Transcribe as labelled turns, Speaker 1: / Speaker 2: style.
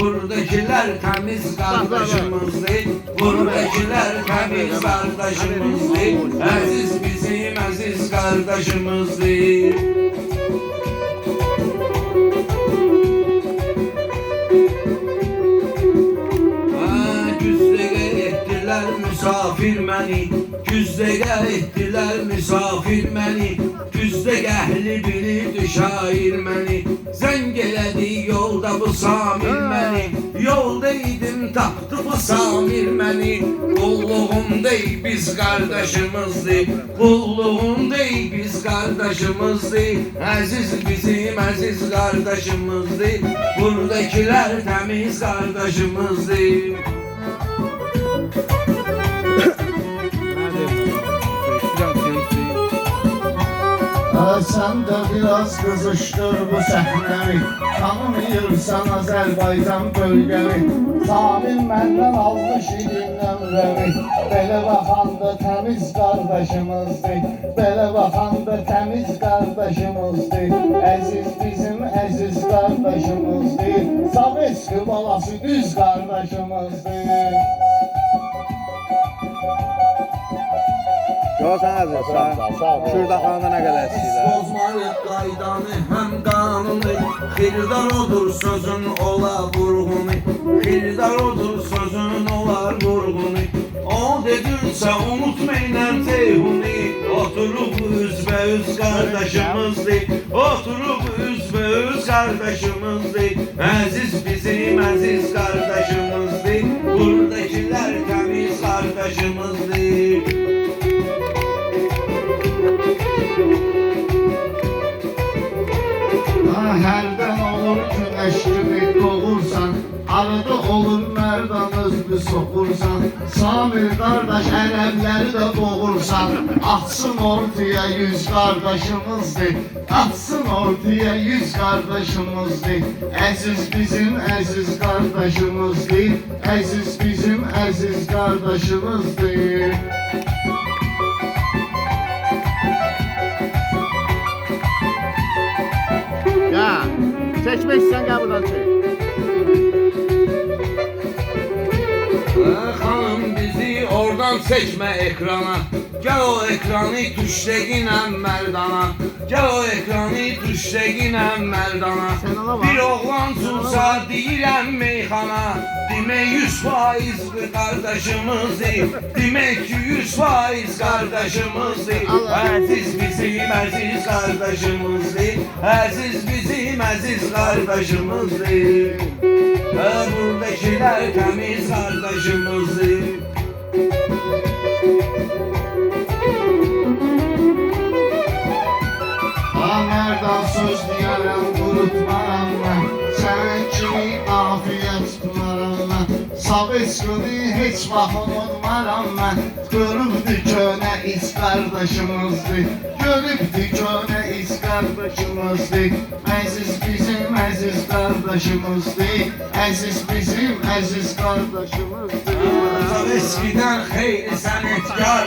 Speaker 1: Buradakiler temiz kardeşimizdir. Buradakiler temiz kardeşimizdir. Aziz bizim aziz kardeşimizdir. Misafir məni, güzdəgə etdilər misafir məni, güzdə gəhli bilirdi şair məni, zəng elədi yolda bu Samir məni, yolda idim tapdı bu Samir məni, qulluğum dey biz qardaşımızdır, qulluğum dey biz qardaşımızdır, əziz bizim əziz qardaşımızdır, buradakilər təmiz qardaşımızdır.
Speaker 2: Sen de biraz kızıştır bu səhnəni, tanımıyorsan Azərbaycan bölgəni. Samir məndən almış idin nömrəmi, belə baxanda təmiz qardaşımızdır, belə baxanda təmiz qardaşımızdır, əziz bizim əziz qardaşımızdır, Sovetski balası düz qardaşımızdır.
Speaker 3: Yox, sən əzizsən. Şurada xanada nə qədər istəyirlər?
Speaker 1: Bozmayıq qaydanı, həm qanunu, xirdar odur sözün ola vurğunu, xirdar odur sözün olar vurğunu. O dedirsə unutmayın Ceyhuni, oturub üzbəüz qardaşımızdır, oturub üzbəüz qardaşımızdır, əziz bizim əziz qardaşımızdır, buradakilər təmiz qardaşımızdır.
Speaker 2: Hərdən olur güneş gibi doğursan, arada olur mərdan özünü soxursan, Samir qardaş ərəbləri də boğursan, atsın ortaya yüz qardaşımızdır, atsın ortaya yüz qardaşımızdır, əziz bizim əziz qardaşımızdır, əziz bizim əziz qardaşımızdır.
Speaker 3: Ya, çəkmək istəyən qabıdan çək.
Speaker 1: Xanım bizi oradan çəkmə ekrana, gəl o ekranı tuşləginəm mərdana, gəl o ekranı tuşləginəm mərdana. Bir oğlan tutsa deyirəm meyxana, demək 100% qardaşımızdır, demək ki 100% qardaşımızdır, əziz bizim əziz qardaşımızdır, əziz bizim əziz qardaşımızdır, buradakilər təmiz qardaşımızdır.
Speaker 2: Mərdan söz deyərəm, qurutmaram mən, sənin kimi afiyət tutmaram mən, Sovetskini heç vaxt unutmaram mən, görübdü könə iz qardaşımızdır, görübdü könə iz qardaşımızdır, əziz bizim əziz qardaşımızdır, əziz bizim əziz qardaşımızdır.
Speaker 1: Sovetskidən xeyli sənətkar